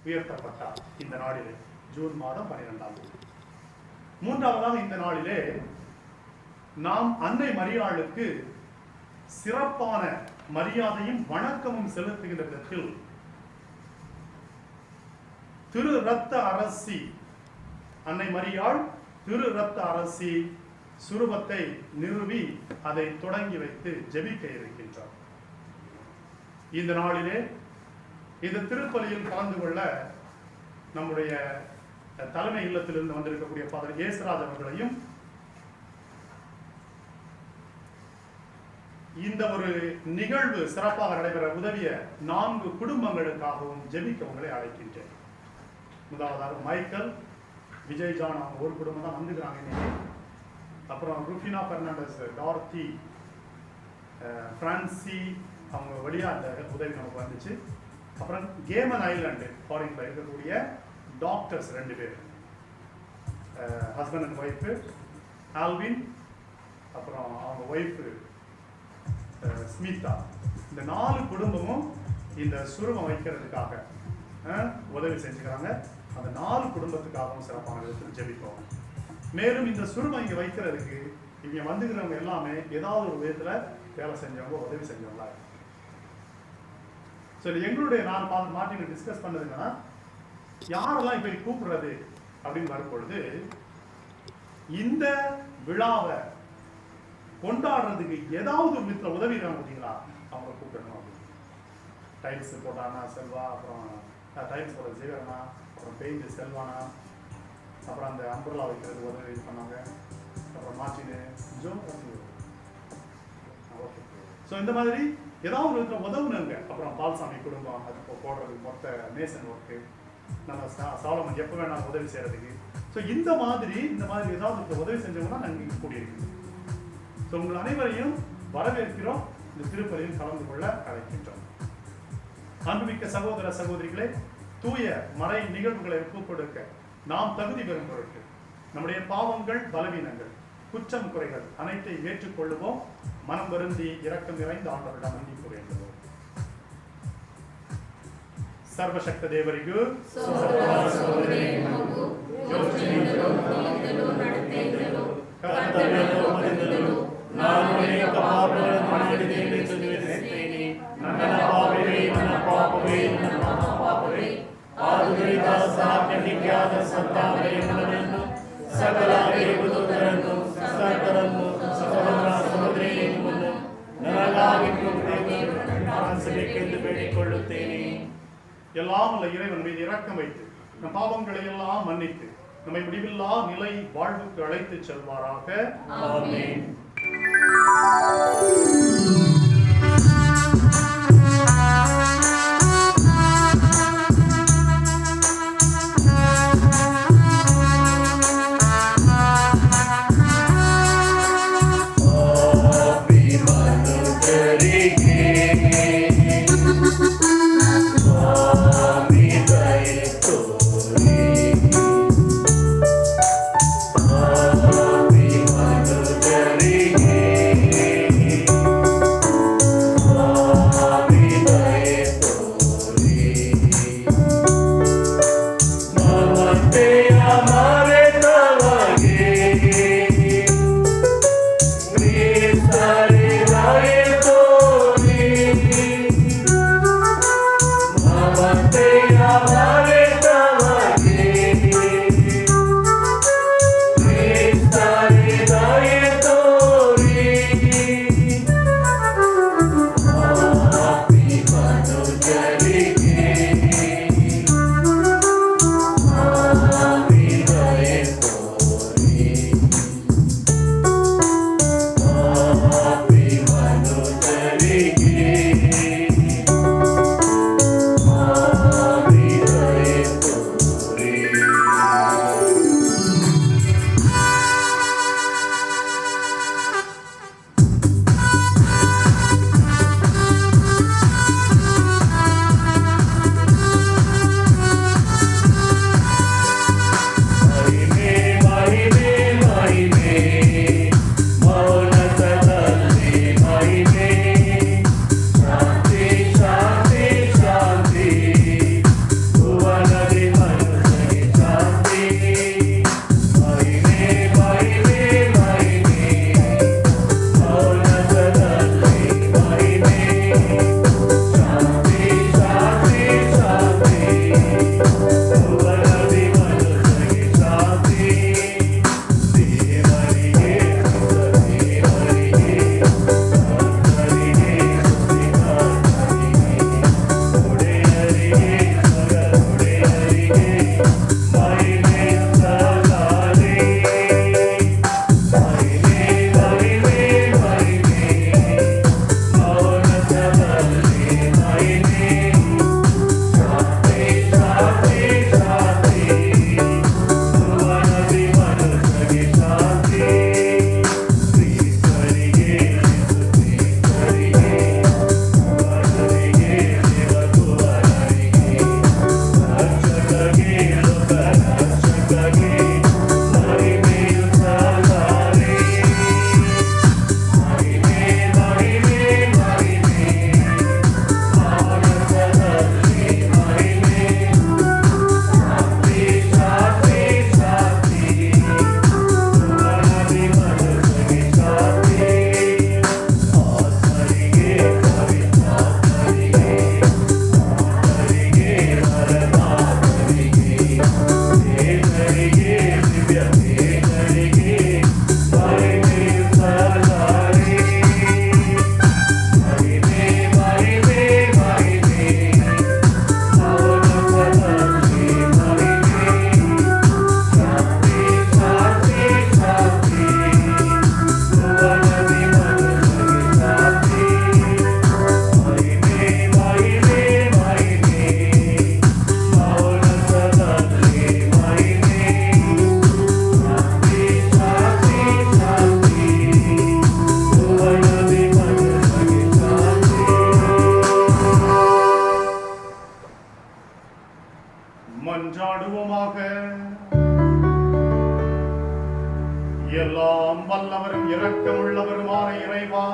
உயர்த்தப்பட்டார் இந்த நாளிலே, ஜூன் மாதம் 12ஆம் தேதி. மூன்றாவதாக இந்த நாளிலே நாம் அன்னை மரியாளுக்கு சிறப்பான மரியாதையும் வணக்கமும் செலுத்துகின்ற விதத்தில் திரு ரத்த அரசி, அன்னை மரியாள் திரு ரத்த அரசி சுரூபத்தை நிறுவி அதை தொடங்கி வைத்து ஜெபிக்க இருக்கின்றார். இந்த நாளிலே இந்த திருப்பலியில் கலந்து கொள்ள நம்முடைய தலைமை இல்லத்திலிருந்து வந்திருக்கக்கூடிய ஃபாதர் ஏசுராஜ் அவர்களையும், இந்த ஒரு நிகழ்வு சிறப்பாக நடைபெற உதவிய 4 குடும்பங்களுக்காகவும் ஜெபிக்க உங்களை அழைக்கின்றேன். முதலாவதாக மைக்கேல், விஜய் ஜான், அவங்க ஒரு குடும்பம் தான் வந்துக்கிறாங்க இன்னைக்கு. அப்புறம் ருஃபினா பெர்னாண்டஸ், டார்த்தி, பிரான்சி, அவங்க வழியா அந்த உதவி நமக்கு வந்துச்சு. அப்புறம் கேமன் ஐலாண்டு ஃபாரின்ல இருக்கக்கூடிய டாக்டர்ஸ் 2 பேர், ஹஸ்பண்ட் அண்ட் ஒய்ஃபு, ஆல்வின், அப்புறம் அவங்க ஒய்ஃபு ஸ்மிதா. இந்த 4 குடும்பமும் இந்த சுரூபம் வைக்கிறதுக்காக உதவி செஞ்சுக்கிறாங்க. அந்த 4 குடும்பத்துக்காகவும் சிறப்பான விதத்தில் ஜெபிப்போம். மேலும் இந்த சுரூபம் இங்கே வைக்கிறதுக்கு இங்கே வந்துக்கிறவங்க எல்லாமே ஏதாவது ஒரு விதத்தில் வேலை செஞ்சவங்க, உதவி செஞ்சவங்களா. சரி, எங்களுடைய நான் மார்ட்டின் டிஸ்கஸ் பண்ணது என்னன்னா, யாரெல்லாம் இப்போ கூப்பிடுறது அப்படின்னு வரும்பொழுது இந்த விழாவை கொண்டாடுறதுக்கு ஏதாவது ஒரு விதத்தில் உதவி பார்த்தீங்களா, அவங்களை கூப்பிடணும் அப்படின்னு. டைல்ஸ் போட்டானா செல்வா, அப்புறம் டைல்ஸ் போட ஜீவரனா, அப்புறம் பெயிண்ட் செல்வானா, அப்புறம் அந்த அம்பர்லா வைக்கிறது உதவி பண்ணாங்க, அப்புறம் மார்ட்டினு ஜோ. ஓகே, ஸோ இந்த மாதிரி ஏதாவது ஒரு விதத்தில் உதவுனுங்க. அப்புறம் பால்சாமி குடும்பம் அது போடுறது, மொத்த மேசன் ஒர்க்கு, நம்ம சாலமன் எப்போ வேணாலும் உதவி செய்கிறதுக்கு. ஸோ இந்த மாதிரி ஏதாவது உதவி செஞ்சவங்கன்னா நாங்கள் இங்கே கூடியிருக்கோம். ஸோ உங்கள் அனைவரையும் வரவேற்கிறோம், இந்த திருப்பலியில் கலந்து கொள்ள அழைக்கின்றோம். அன்புமிக்க சகோதர சகோதரிகளே, தூய மறை நிகழ்வுகளை ஒப்புக்கொடுக்க நாம் தகுதி பெறும் பொருட்டு நம்முடைய பாவங்கள், பலவீனங்கள், குற்றம், குறைகள் அனைத்தையும் ஏற்றுக்கொள்ளுவோம். மனம் வருந்தி இரக்கம் நிறைந்த ஆண்டவரிடம் மன்னிப்பு வேண்டுவோம். ಸರ್ವಶಕ್ತ ದೇವರಿಗೂ ನಾನು ಅನೇಕ ಪಾಪಗಳನ್ನು ಮಾಡಿದೆ ಎಂದು ನಿವೇದಿಸುತ್ತೇನೆ. ನನ್ನ ಪಾಪವೇ ನನ್ನ ಮಹಾಪಾಪವೇ. ಆದುದರಿಂದ ಸಾತ್ವಿಕವಾದ ಸಂತಾನವನ್ನು ಸಕಲ ದೇವದೂತರನ್ನು ಸಂತರನ್ನು ಸಹೋದರ ಸಹೋದರಿಯರನ್ನು ನನಗಾಗಿ ಪ್ರಾರ್ಥಿಸಬೇಕೆಂದು ಬೇಡಿಕೊಳ್ಳುತ್ತೇನೆ. எல்லாம் உள்ள இறைவன் மீது இரக்கம் வைத்து நம் பாவங்களை எல்லாம் மன்னித்து நம்மை முடிவில்லா நிலை வாழ்வுக்கு அழைத்து செல்வாராக. ஆமென். மன்றாடுவோமாக. எல்லாம் வல்லவரும் இரக்கமுள்ளவருமான இறைவா,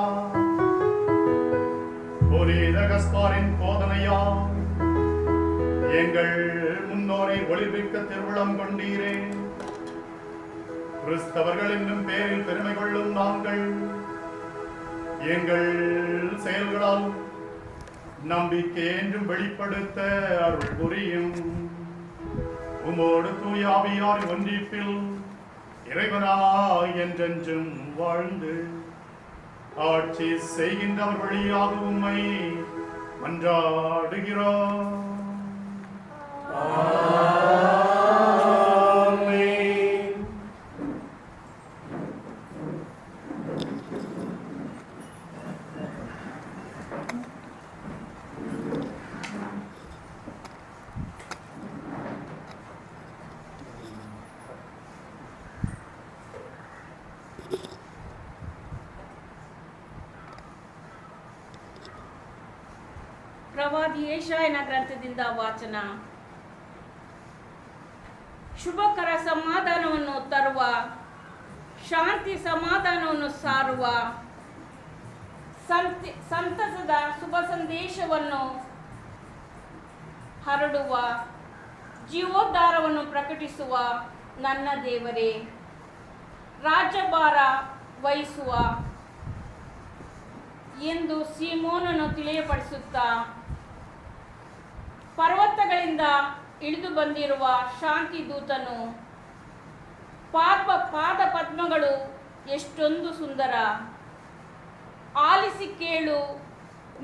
புனித கஸ்பாரின் போதனையா எங்கள் முன்னோரை ஒளிர்விக்க திருவிழம் கொண்டீரே. கிறிஸ்தவர்கள் என்னும் பேரில் பெருமை கொள்ளும் நாங்கள் எங்கள் செயல்களால் நம்பிக்கை என்றும் வெளிப்படுத்த அருள் புரியும். உமோடு தூய ஆவியாரின் ஒன்றிப்பில் இறைவனாய் என்றென்றும் வாழ்ந்து ஆட்சி செய்கின்றவர் வழியாக உம்மை மன்றாடுகிறோம். ಪ್ರವಾದಿ ಯೆಶಾಯನ ಗ್ರಂಥದಿಂದ ವಾಚನ. ಶುಭಕರ ಸಮಾಧಾನವನ್ನು ತರುವ, ಶಾಂತಿ ಸಮಾಧಾನವನ್ನು ಸಾರುವ, ಸಂತಸದ ಶುಭ ಸಂದೇಶವನ್ನು ಹರಡುವ, ಜೀವೋದ್ಧಾರವನ್ನು ಪ್ರಕಟಿಸುವ ನನ್ನ ದೇವರೇ, ರಾಜ್ಯಭಾರ ವಹಿಸುವ ಎಂದು ಸೀಮೋನನು ತಿಳಿಯಪಡಿಸುತ್ತಾ, ಪರ್ವತಗಳಿಂದ ಇಳಿದು ಬಂದಿರುವ ಶಾಂತಿ ದೂತನು, ಪಾದ ಪದ್ಮಗಳು ಎಷ್ಟೊಂದು ಸುಂದರ, ಆಲಿಸಿ ಕೇಳು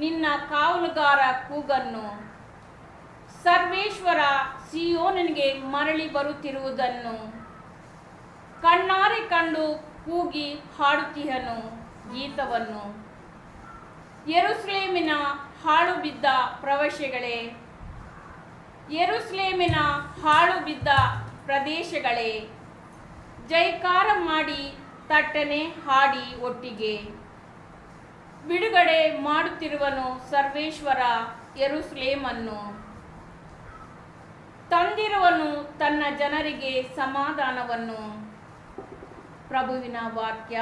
ನಿನ್ನ ಕಾವಲುಗಾರ ಕೂಗನ್ನು, ಸರ್ವೇಶ್ವರ ಸಿಯೋನಿಗೆ ಮರಳಿ ಬರುತ್ತಿರುವುದನ್ನು ಕಣ್ಣಾರೆ ಕಂಡು ಕೂಗಿ ಹಾಡುತ್ತಿಹನು ಗೀತವನ್ನು. ಯೆರೂಸಲೇಮಿನ ಹಾಳು ಬಿದ್ದ ಪ್ರವೇಶಗಳೇ, ಯೆರೂಸಲೇಮಿನ ಹಾಳು ಬಿದ್ದ ಪ್ರದೇಶಗಳೇ, ಜೈಕಾರ ಮಾಡಿ ತಟ್ಟನೆ ಹಾಡಿ ಒಟ್ಟಿಗೆ. ಬಿಡುಗಡೆ ಮಾಡುತ್ತಿರುವನು ಸರ್ವೇಶ್ವರ ಯೆರೂಸಲೇಮನ್ನು, ತಂದಿರುವನು ತನ್ನ ಜನರಿಗೆ ಸಮಾಧಾನವನ್ನು. ಪ್ರಭುವಿನ ವಾಕ್ಯ.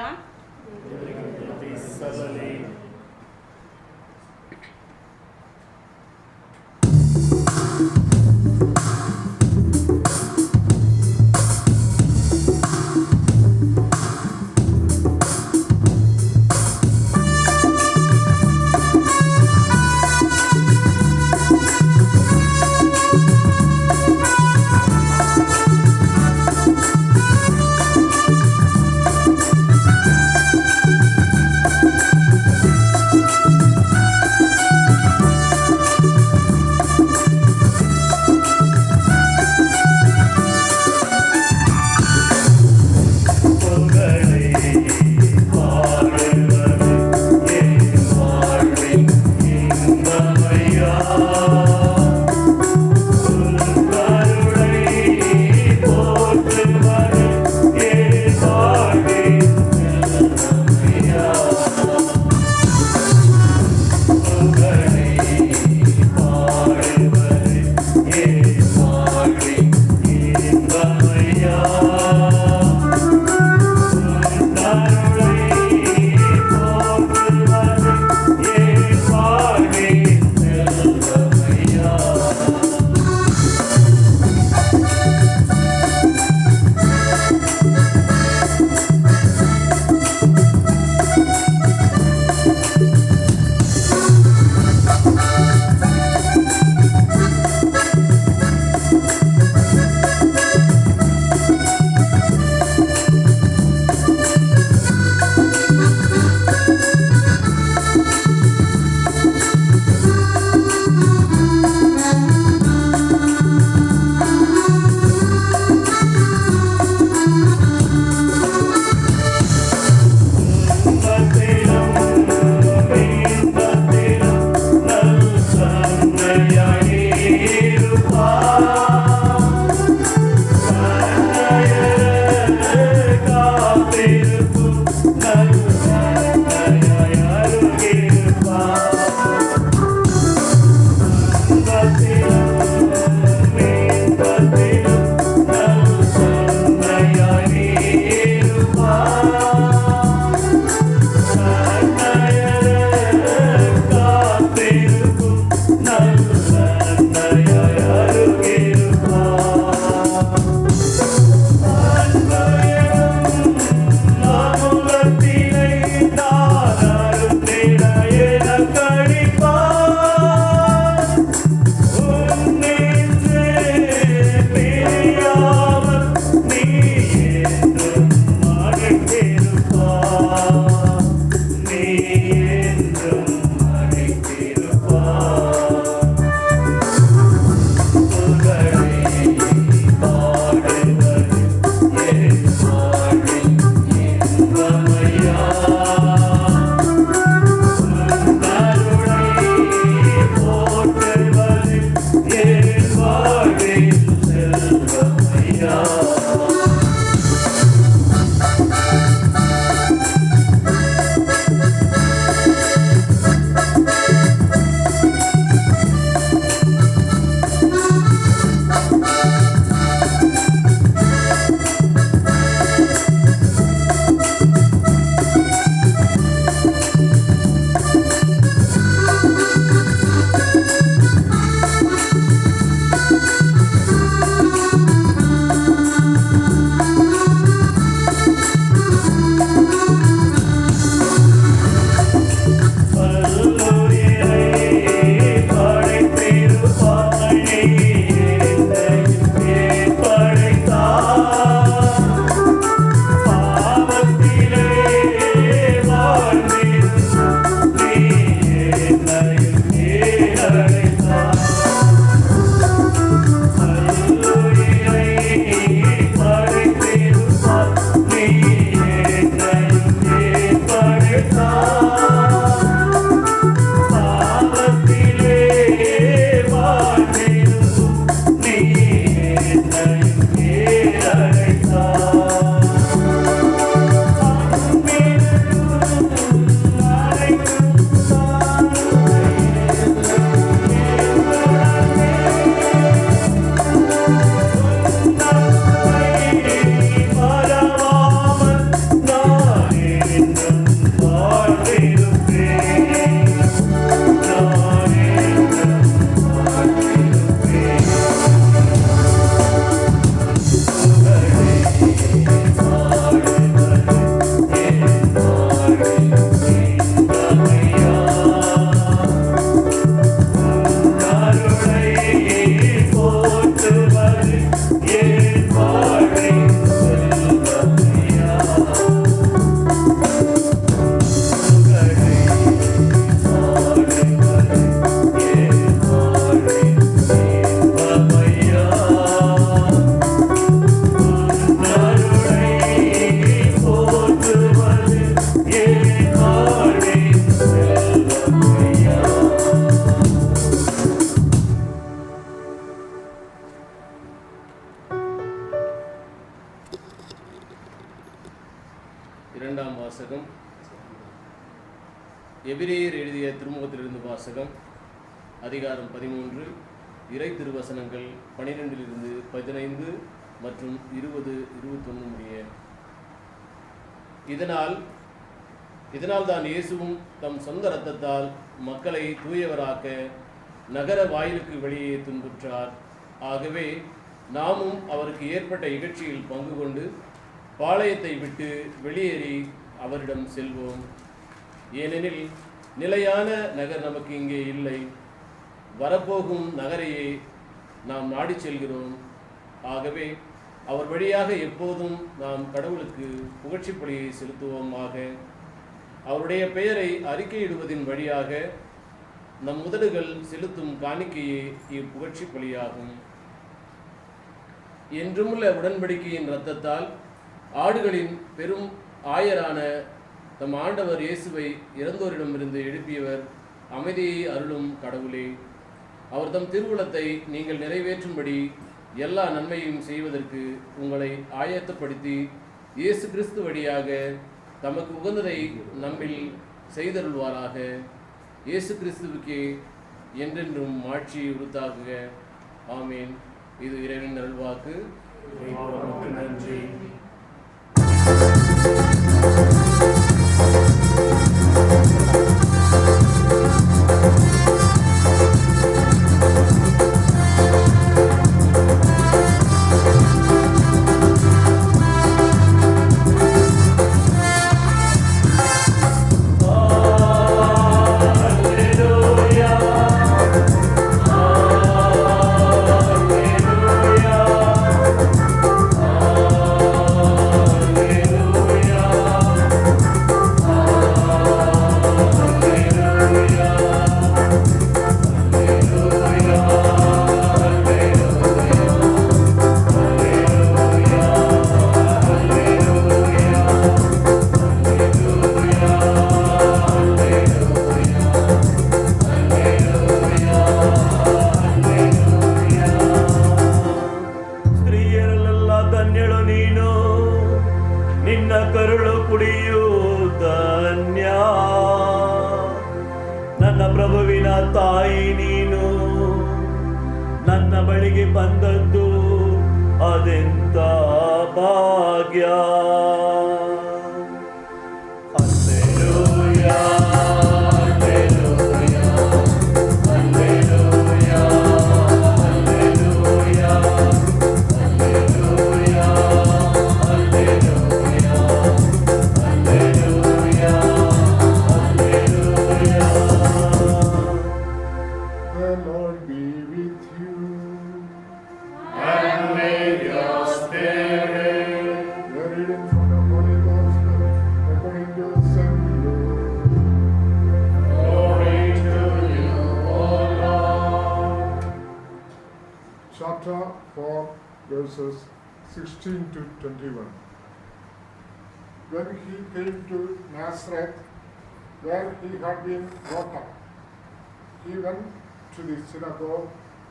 இரண்டாம் வாசகம். எபிரேயர் எழுதிய திருமுகத்திலிருந்து வாசகம். அதிகாரம் 13, இறை திருவசனங்கள் 12 15 மற்றும் 20 21 முடிய. இதனால் தான் இயேசுவும் தம் சொந்த இரத்தத்தால் மக்களை தூயவராக்க நகர வாயிலுக்கு வெளியே துன்புற்றார். ஆகவே நாமும் அவருக்கு ஏற்பட்ட இகழ்ச்சியில் பங்கு கொண்டு பாளையத்தை விட்டு வெளியேறி அவரிடம் செல்வோம். ஏனெனில் நிலையான நகர் நமக்கு இங்கே இல்லை, வரப்போகும் நகரையே நாம் நாடி செல்கிறோம். ஆகவே அவர் வழியாக எப்போதும் நாம் கடவுளுக்கு புகழ்ச்சி பலியை செலுத்துவோமாக. அவருடைய பெயரை அறிக்கையிடுவதின் வழியாக நம் உதடுகள் செலுத்தும் காணிக்கையே இப்புகழ்ச்சி பலியாகும். என்றுமுள்ள உடன்படிக்கையின் இரத்தத்தால் ஆடுகளின் பெரும் ஆயரான தம் ஆண்டவர் இயேசுவை இறந்தோரிடமிருந்து எழுப்பியவர் அமைதியை அருளும் கடவுளே. அவர் தம் திருவுளத்தை நீங்கள் நிறைவேற்றும்படி எல்லா நன்மையும் செய்வதற்கு உங்களை ஆயத்தப்படுத்தி இயேசு கிறிஸ்து வழியாக தமக்கு உகந்ததை நம்மில் செய்தருள்வாராக. இயேசு கிறிஸ்துவுக்கே என்றென்றும் மாட்சி உறுத்தாகுக. ஆமீன். இது இறைவனின் அருள்வாக்கு. நன்றி. ಬಂದದ್ದು ಅದೆಂತ ಭಾಗ್ಯ. Hallelujah hallelujah hallelujah hallelujah hallelujah hallelujah hallelujah hallelujah. The Lord be with you. And with your spirit. The reading from the Holy Gospel according to St. Luke. Glory to you, O Lord. Chapter 4, verses 16 to 21. When he came to Nazareth, where he had been brought up, he went to the synagogue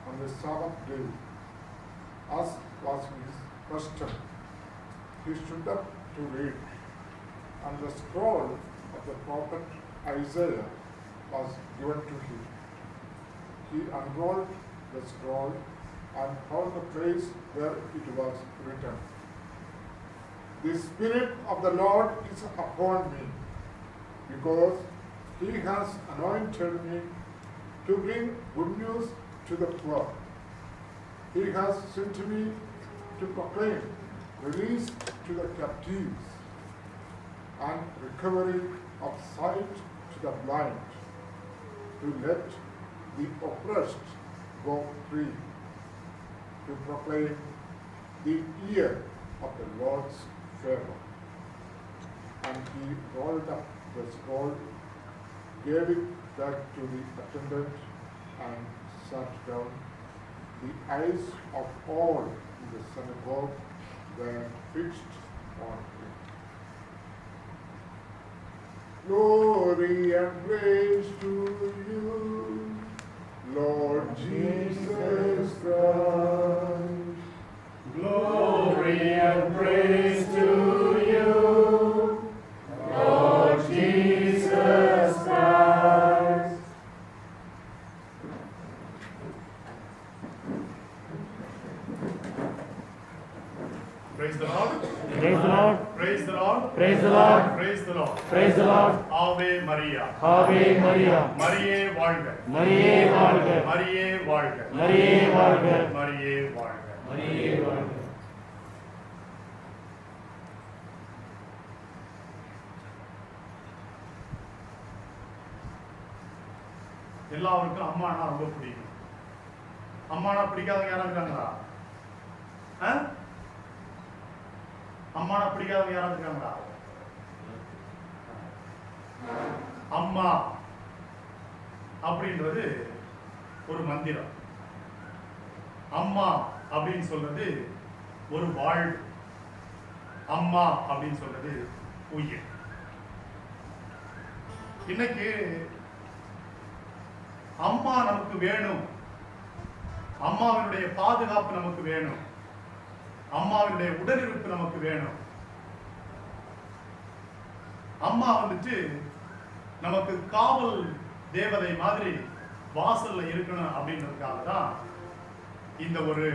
on the Sabbath day, as was his custom. He stood up to read, and the scroll of the prophet Isaiah was given to him. He unrolled the scroll and found the place where it was written, "The Spirit of the Lord is upon me, because he has anointed me to bring good news to the poor. He has sent me to proclaim release to the captives and recovery of sight to the blind, to let the oppressed go free, to proclaim the year of the Lord's favor." And he rolled up the scroll, gave it back to the attendant, and sat down. The eyes of all in the synagogue were fixed on him. Glory and praise to you, Lord Jesus Christ. Glory and praise to you, Praise the Lord. Praise the Lord. Praise the Lord. Praise the Lord. Praise the Lord. Praise the Lord. Ave Maria. Ave Maria. மரியே வாழ்க. மரியே வாழ்க. மரியே வாழ்க. மரியே வாழ்க. மரியே வாழ்க. மரியே வாழ்க. எல்லாருக்கும் அம்மானா ரொம்ப பிடிக்கும். அம்மானா பிடிக்காதவங்க யாரும் இருக்காங்களா? அம்மானா பிடிக்காதவங்க யாரும் இருக்காங்களா? அம்மா அப்படின்றது ஒரு மந்திரம். அம்மா அப்படின்னு சொல்றது ஒரு வாழ்வு. அம்மா அப்படின்னு சொல்றது உயிர். இன்னைக்கு அம்மா நமக்கு வேணும், அம்மாவினுடைய பாதுகாப்பு நமக்கு வேணும், அம்மாவினுடைய உடனிருப்பு நமக்கு வேணும். அம்மா வந்துட்டு நமக்கு காவல் தேவதை மாதிரி வாசல்ல இருக்கணும் அப்படின்றதுக்காக தான் இந்த ஒரு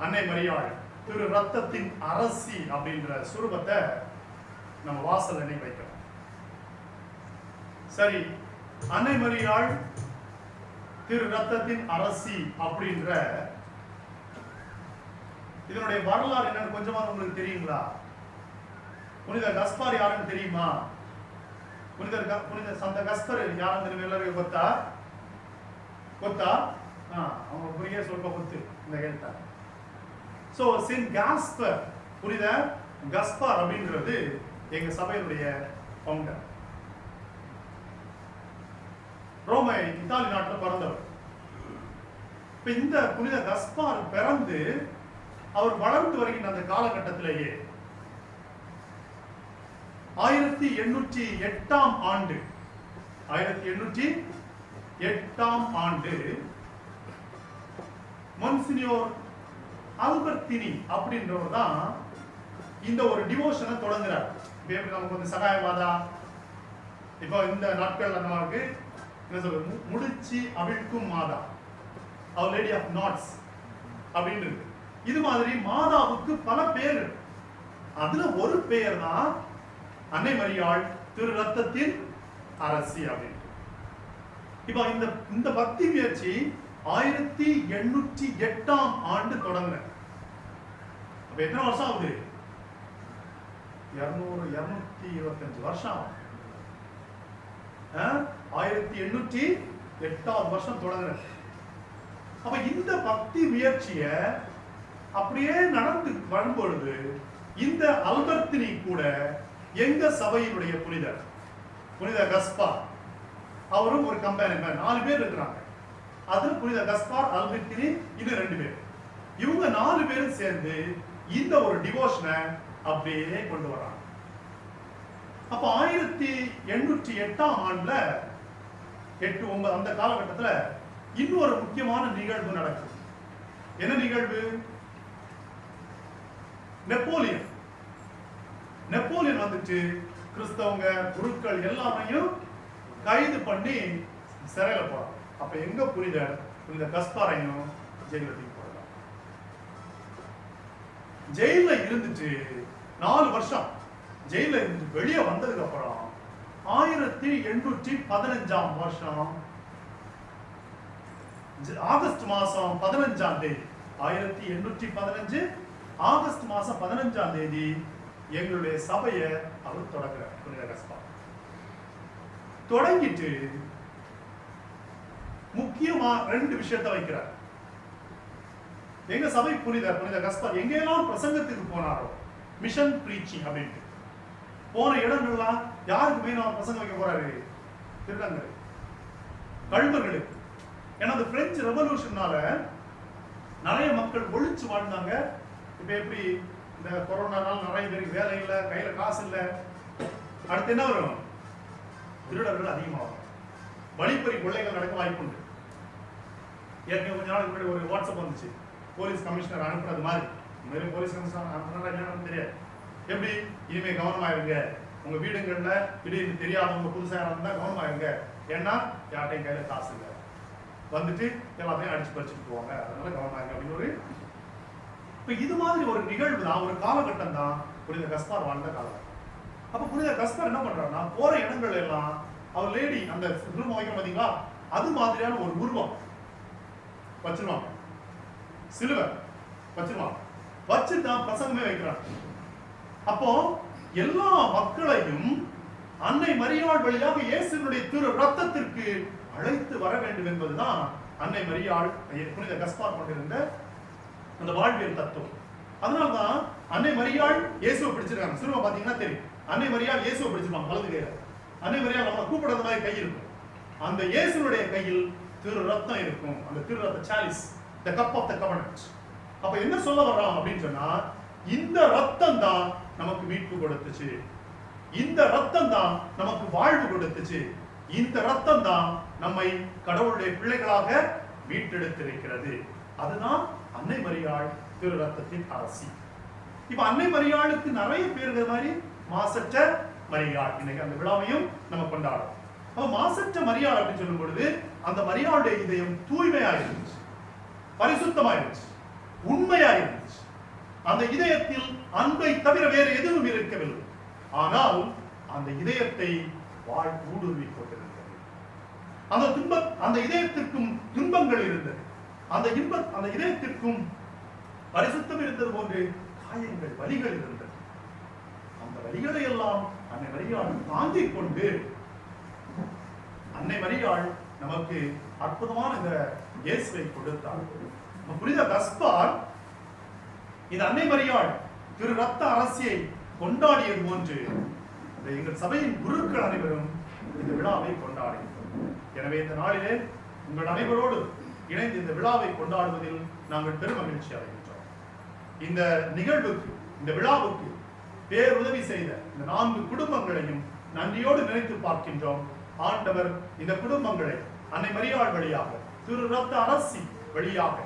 அன்னை மரியாள் திரு ரத்தத்தின் அரசி அப்படின்ற சுரூபத்தை நம்ம வாசல் எண்ணெய் வைக்கிறோம். சரி, அன்னை மரியாள் திரு ரத்தத்தின் அரசி அப்படின்ற இதனுடைய வரலாறு என்னன்னு கொஞ்சமா உங்களுக்கு தெரியுங்களா? புனித கஸ்பார் யாருன்னு தெரியுமா? புனித சந்த கஸ்பர் யாருன்னு தெரியும் எல்லாருக்கும் கொத்தா அவங்க புரிய சொல்ல கொத்து இந்த கேள்வி. சோ செயின்ட் காஸ்பர், புனித கஸ்பார் அப்படின்றது எங்க சபையினுடைய ஃபவுண்டர். ரோமை இத்தாலி நாட்டில் பிறந்தவர். இப்ப இந்த புனித கஸ்பார் பிறந்து அவர் வளர்ந்து வருகின்ற அந்த காலகட்டத்திலேயே 1808 ஆண்டு 1808 ஆண்டு மொன்சினியோர் அல்பர்டினி அப்படின்றவர் தான் இந்த ஒரு டிவோஷனை தொடங்குறார். நமக்கு வந்து சகாயவாதா இப்போ இந்த நாட்கள்ல நமக்கு என்ன சொல்றது, முடிச்சு அவிழ்க்கும் மாதா, அவர் லேடி ஆஃப் நாட்ஸ் அப்படின்னு இருக்கு. இது மாதிரி மாதாவுக்கு பல பேர், அதுல ஒரு பெயர் தான் அன்னை மரியாள் திரு ரத்தத்தின் அரசி அப்படின்னு. இப்ப இந்த பக்தி முயற்சி 1808 ஆண்டு தொடங்குற. அப்ப எத்தனை வருஷம் ஆகுது? 225 வருஷம் ஆகும். 1808 வருஷம் தொடங்குற. அப்ப இந்த பக்தி முயற்சிய அப்படியே நடந்து வரும்பொழுது இந்த அல்பர்டினி கூட எங்க சபையினுடைய புனித கஸ்பார் அவரும் ஒரு கம்பெனி 4 பேர் இருக்கிறாங்க. அது புனித கஸ்பார், அல்பர்டினி, இது 2 பேர். இவங்க 4 பேரும் சேர்ந்து இந்த ஒரு டிவோஷனை அப்படியே கொண்டு வராங்க. அப்ப 1808 ஆண்டுல 8-9 அந்த காலகட்டத்துல இன்னொரு முக்கியமான நிகழ்வு நடக்குது. என்ன நிகழ்வு? நெப்போலியன் வந்துட்டு கிறிஸ்தவங்க குருக்கள் எல்லாரையும் கைது பண்ணி சிறையில போறாங்க. அப்ப எங்க புனித கஸ்பாரையும் ஜெயில தூக்கி போடுறாங்க. ஜெயில இருந்துட்டு 4 வருஷம் ஜெயில இருந்து வெளியே வந்ததுக்கு அப்புறம் 1815 வருஷம் ஆகஸ்ட் மாசம் 15ஆம் தேதி 1815 ஆகஸ்ட் மாசம் 15ஆம் தேதி எங்களுடைய சபையை அவர் தொடங்குறார். புனித கஸ்பார் தொடங்கிட்டு முக்கியமா 2 விஷயத்தை வைக்கிறார். எங்க சபை புனித கஸ்பார் எங்கெல்லாம் பிரசங்கத்துக்கு போனாரோ, மிஷன் பிரீச்சிங் அப்படின்ட்டு போன இடங்கள்லாம் யாருக்கு மெயின் அவர் பிரசங்கம் வைக்க போறாரு? திருடங்கள், கல்வர்களுக்கு. ஏன்னா அந்த பிரெஞ்சு ரெவல்யூஷனால நிறைய மக்கள் ஒழிச்சு வாழ்ந்தாங்க. இப்ப எப்படி இந்த கொரோனானால நிறைய பேருக்கு வேலை இல்லை, கையில காசு இல்லை, அடுத்து என்ன வரும்? திருடர்கள் அதிகமாகும், வழிப்பறி கொள்ளைகள் நடக்க வாய்ப்பு உண்டு. ஏற்கனவே கொஞ்ச நாளுக்கு முன்னாடி ஒரு வாட்ஸ்அப் வந்துச்சு, போலீஸ் கமிஷனர் அனுப்புறது மாதிரி. மேலும் போலீஸ் கமிஷனர் அனுப்புறதா என்னன்னு தெரியாது. எப்படி இனிமே கவனமாயிருங்க, உங்க வீடுகள்ல திடீர்னு தெரியாதவங்க புதுசா இருந்தா கவனமாயிருங்க, ஏன்னா யார்ட்டையும் கையில காசு இல்லை, வந்துட்டு எல்லாத்தையும் அடிச்சு பறிச்சுட்டு போவாங்க, அதனால கவனமாயிருங்க அப்படின்னு ஒரு இப்ப இது மாதிரி ஒரு நிகழ்வு தான், ஒரு காலகட்டம் தான் புனித கஸ்பார் வாழ்ந்த காலகட்டம். அப்ப புனித கஸ்பார் என்ன பண்றாருன்னா, போற இடங்கள் எல்லாம் அவர் லேடி அந்த உருவம் வைக்கிற பாத்தீங்களா, அது மாதிரியான ஒரு உருவம் வச்சிருவாங்க, சிலுவை வச்சிருவாங்க, வச்சுதான் பிரசங்கமே வைக்கிறாங்க. அப்போ எல்லா மக்களையும் அன்னை மரியாள் வழியாக இயேசுவினுடைய திரு ரத்தத்திற்கு அழைத்து வர வேண்டும் என்பதுதான் அன்னை மரியாள் புனித கஸ்பார் கொண்டிருந்த அந்த வாழ்வியல் தத்துவம். அதனால்தான் அன்னை மரியாள் இயேசுவை பிடிச்சிருக்காங்க. சிலுவை பாத்தீங்கன்னா தெரியும், அன்னை மரியாள் இயேசுவை பிடிச்சிருப்பாங்க வலது கையில. அன்னை மரியாள் அவங்களை கூப்பிடுறது மாதிரி கை இருக்கும், அந்த இயேசுனுடைய கையில் திரு ரத்தம் இருக்கும், அந்த திரு ரத்த சாலிஸ், the cup of the covenant. அப்ப என்ன சொல்ல வர்றான் அப்படின்னு சொன்னா, இந்த ரத்தம் தான் நமக்கு மீட்பு கொடுத்துச்சு, இந்த ரத்தம் தான் நமக்கு வாழ்வு கொடுத்துச்சு, இந்த ரத்தம் தான் நம்மை கடவுளுடைய பிள்ளைகளாக மீட்டெடுத்திருக்கிறது. அதுதான் அன்னை மரியாள் திரு ரத்தத்தின் அரசி. இப்ப அன்னை மரியாளுக்கு நிறைய பேர்கள் மாதிரி மாசற்ற மரியாள், இன்னைக்கு அந்த விழாவையும் நம்ம கொண்டாடுறோம். அப்ப மாசற்ற மரியாள் அப்படின்னு சொல்லும் பொழுது அந்த மரியாளுடைய இதயம் தூய்மையா இருந்துச்சு, பரிசுத்தமா இருந்துச்சு, உண்மையா இருந்துச்சு. அந்த இதயத்தில் அன்பை தவிர வேறு எதுவும் இருக்கவில்லை. ஆனால் அந்த இதயத்தை வாழ் ஊடுருவி கொண்டிருந்தது. அந்த இதயத்திற்கும் துன்பங்கள் இருந்தது, அந்த இதயத்திற்கும் பரிசுத்தம் இருந்தது போன்று காயங்கள், வலிகள் இருந்தது. அந்த வலிகளை எல்லாம் அன்னை மரியாள் தாங்கிக் கொண்டு, அன்னை மரியாள் நமக்கு அற்புதமான இந்த இயேசுவை கொடுத்தார். புனித கஸ்பார் இந்த அன்னை மரியாள் திரு ரத்த அரசியை கொண்டாடியது போன்று எங்கள் சபையின் குருக்கள் அனைவரும் இந்த விழாவை கொண்டாடுகிறோம். எனவே இந்த நாளிலே உங்கள் அனைவரோடு இணைந்து இந்த விழாவை கொண்டாடுவதில் நாங்கள் பெருமகிழ்ச்சி அடைகின்றோம். இந்த நிகழ்வுக்கு, இந்த விழாவுக்கு பேருதவி செய்த இந்த 4 குடும்பங்களையும் நன்றியோடு நினைத்து பார்க்கின்றோம். ஆண்டவர் இந்த குடும்பங்களை அன்னை மரியாள் வழியாக, திரு ரத்த அரசி வழியாக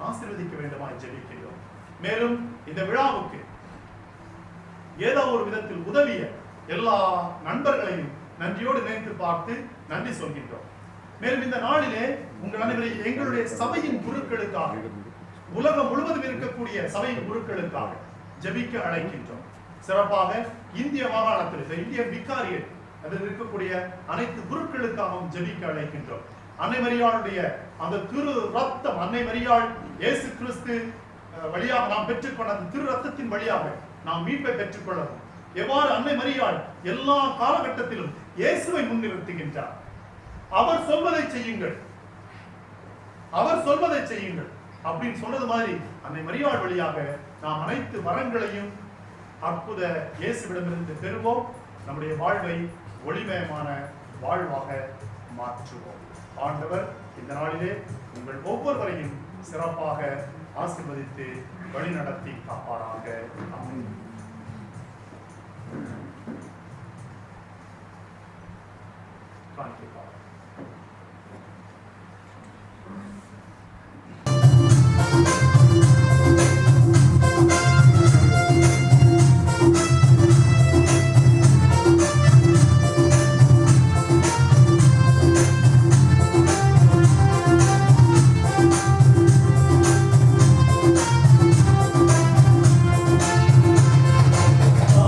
ஆசீர்வதிக்க வேண்டுமாய் ஜெபிக்கின்றோம். மேலும் இந்த விழாவுக்கு ஏதோ ஒரு விதத்தில் உதவிய எல்லா நண்பர்களையும் நன்றியோடு நினைத்து பார்த்து நன்றி சொல்கின்றோம். மேலும் இந்த நாளிலே உங்கள் அனைவரையும் எங்களுடைய சபையின் குருக்களுக்காக, உலகம் முழுவதும் இருக்கக்கூடிய சபையின் குருக்களுக்காக ஜெபிக்க அழைக்கின்றோம். சிறப்பாக இந்திய மாகாணத்தில் இந்தியன் விகாரியேட் அதில் இருக்கக்கூடிய அனைத்து குருக்களுக்காகவும் ஜெபிக்க அழைக்கின்றோம். அன்னை மரியாளுடைய அந்த திரு ரத்தம், அன்னை மரியாள் இயேசு கிறிஸ்து வழியாக நாம் பெற்றுக்கொண்ட அந்த திரு ரத்தத்தின் வழியாக நாம் மீட்பை பெற்றுக்கொள்ளவும், எவ்வாறு அன்னை மரியாள் எல்லா காலகட்டத்திலும் இயேசுவை முன்னிறுத்துகின்றார். அவர் சொல்வதை செய்யுங்கள், அவர் சொல்வதை செய்யுங்கள் அப்படின்னு சொன்னது மாதிரி அன்னை மரியாள் வழியாக நாம் அனைத்து வரங்களையும் அற்புத இயேசுவிடமிருந்து பெறுவோம். நம்முடைய வாழ்வை ஒளிமயமான வாழ்வாக மாற்றுவோம். ஆண்டவர் இந்த நாளிலே உங்கள் ஒவ்வொருவரையும் சிறப்பாக ஆசீர்வதித்து வழிநடத்தி காப்பாராக. ஆமென். காணிக்கை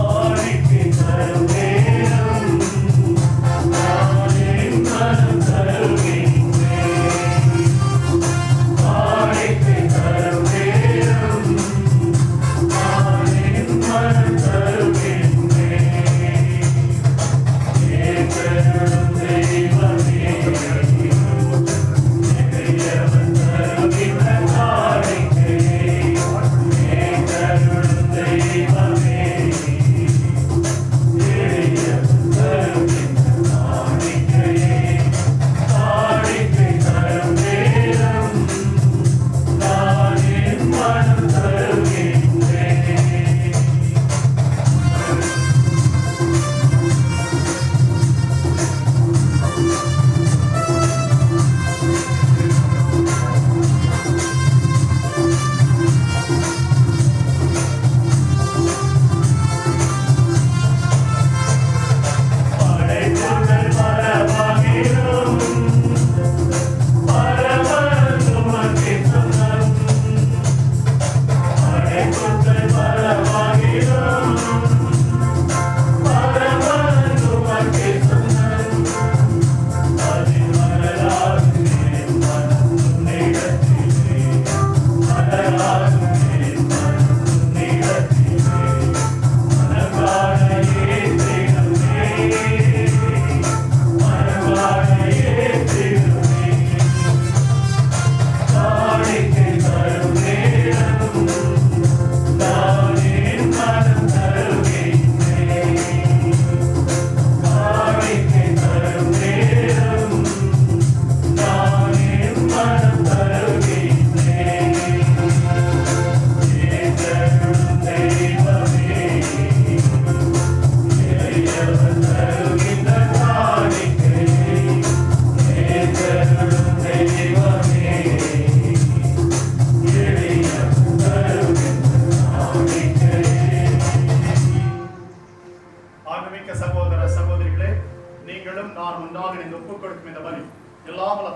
ஆரிக்கு தரும் நேரம் நானே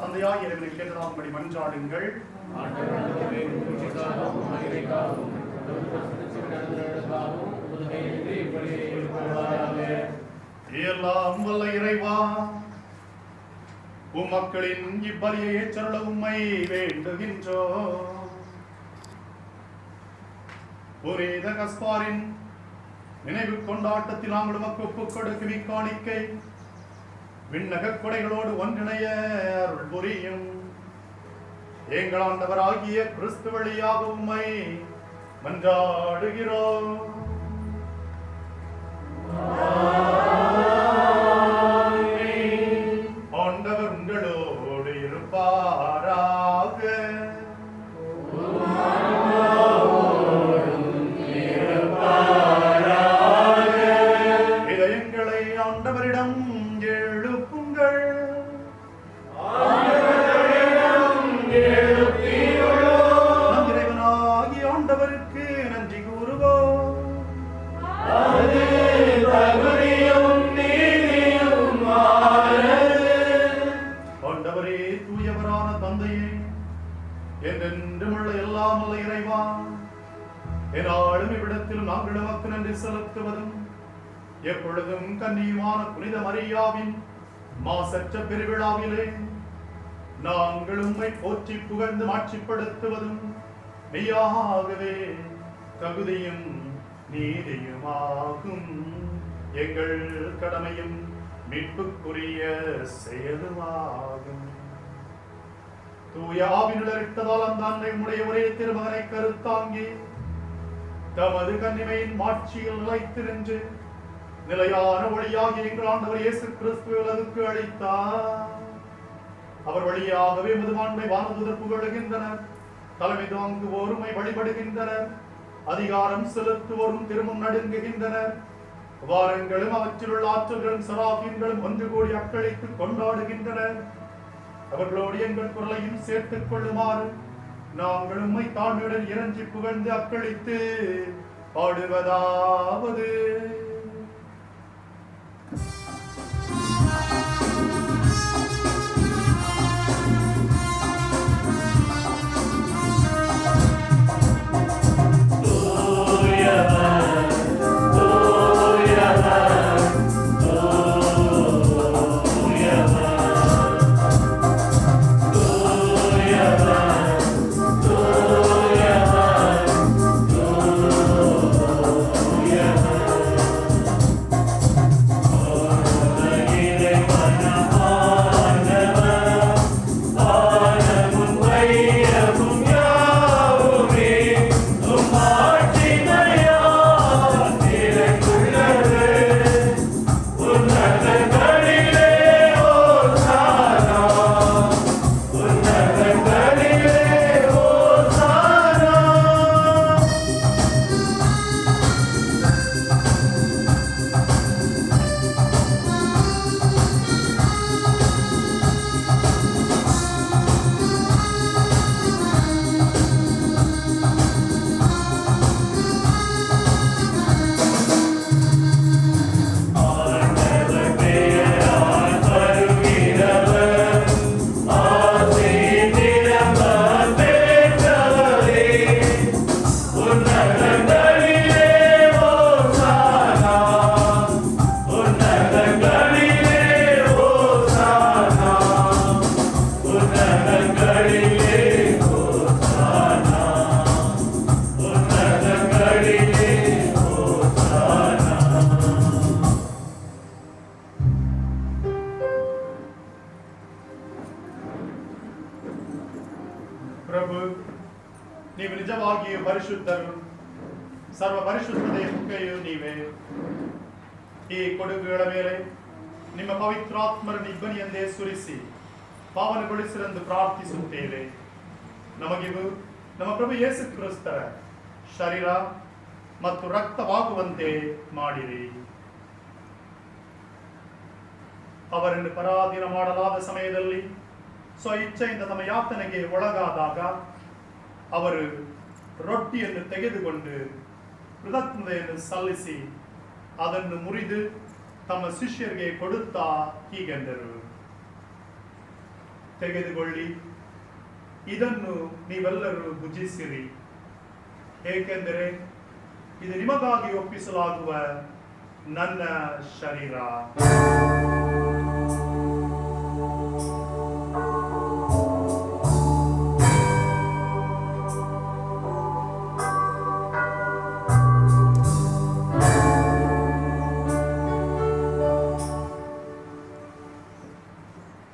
தந்தையாய் இறைவனை கேட்டதாகும்படி மன்றாடுங்கள். எல்லாம் வல்ல இறைவா, உம் மக்களின் இப்பலியை ஏற்றருள உம்மை வேண்டுகின்றோம். புனித கஸ்பாரின் நினைவு கொண்டாட்டத்தில் நாங்கள் உமக்கு ஒப்புக் கொடுக்கும் இக்காணிக்கை விண்ணக கொடைகளோடு ஒன்றிணைய அருள் புரியும். எங்கள் ஆண்டவராகிய கிறிஸ்து வழியாக உம்மை மன்றாடுகிறோம். ஆண்டவர் உங்களோடு இருப்பாராக. இதயங்களை ஆண்டவரிடம் எழுப்புங்கள். நம் இறைவனாகிய ஆண்டவருக்கு நன்றி கூறுவோம். ஆண்டவரே, தூயவரான தந்தையே, என்றென்றுமுள்ள எல்லாம் வல்ல இறைவா, என்னாலும் இவ்விடத்தில் நாங்கள் உமக்கு நன்றி செலுத்துவதும் எப்பொழுதும் கன்னியுமான புனித மரியாவின் மாசற்ற பெருவிழாவிலே நாங்கள் உம்மை போற்றி புகழ்ந்து மாட்சிப்படுத்துவதும் மெய்யாகவே தகுதியும் நீதியுமாகும். எங்கள் கடமையும் மீட்புக்குரிய செயலுமாகும். தூய ஆவினுளரிட்டதால் அந்த அன்னை உடைய ஒரே திருமகனை கருத்தாங்கி தமது கன்னிமையின் மாட்சியில் நிலைத்து நின்று நிலையான ஒளியாகி எங்கள் ஆண்டவர் இயேசு கிறிஸ்துவை உலகுக்கு அளித்தார். அவர் வழியாகவே முதுமாண்மை வானதூதர் புகழுகின்றனர். தலைமை தாங்குவோருமை வழிபடுகின்றனர். அதிகாரம் செலுத்துவோரும் திருமுன் நடுங்குகின்றனர். வாரங்களும் அவற்றில் உள்ள ஆற்றல்களும் சராபீன்களும் ஒன்று கூடி அக்களித்து கொண்டாடுகின்றனர். அவர்களோடு எங்கள் குரலையும் சேர்த்துக் கொள்ளுமாறு நாங்கள் உம்மை தாழ்மையுடன் இறைஞ்சி புகழ்ந்து அக்களித்து பாடுவதாவது: ಪ್ರಭು, ನೀವು ನಿಜವಾಗಿಯೂ ಪರಿಶುದ್ಧರು, ಸರ್ವ ಪರಿಶುದ್ಧತೆಯ ಮುಖ್ಯೆಯೂ ನೀವೇ. ಈ ಕೊಡುಗುಗಳ ಮೇಲೆ ನಿಮ್ಮ ಪವಿತ್ರಾತ್ಮರ ನಿಬ್ಬನಿಯಂದೇ ಸುರಿಸಿ ಪಾವನಗೊಳಿಸಿರೆಂದು ಪ್ರಾರ್ಥಿಸುತ್ತೇವೆ. ನಮಗಿವು ನಮ್ಮ ಪ್ರಭು ಯೇಸು ಕ್ರಿಸ್ತರ ಶರೀರ ಮತ್ತು ರಕ್ತವಾಗುವಂತೆ ಮಾಡಿರಿ. ಅವರನ್ನು ಪರಾಧೀನ ಮಾಡಲಾದ ಸಮಯದಲ್ಲಿ ಸ್ವ ಇಚ್ಛೆಯಿಂದ ತಮ್ಮ ಯಾತನೆಗೆ ಒಳಗಾದಾಗ ಅವರು ರೊಟ್ಟಿಯನ್ನು ತೆಗೆದುಕೊಂಡು ಕೃತಜ್ಞತೆಯನ್ನು ಸಲ್ಲಿಸಿ ಅದನ್ನು ಮುರಿದು ತಮ್ಮ ಶಿಷ್ಯರಿಗೆ ಕೊಡುತ್ತಾ ಹೀಗೆಂದರು: ತೆಗೆದುಕೊಳ್ಳಿ, ಇದನ್ನು ನೀವೆಲ್ಲರೂ ಭುಜಿಸಿರಿ, ಏಕೆಂದರೆ ಇದು ನಿಮಗಾಗಿ ಒಪ್ಪಿಸಲಾಗುವ ನನ್ನ ಶರೀರ.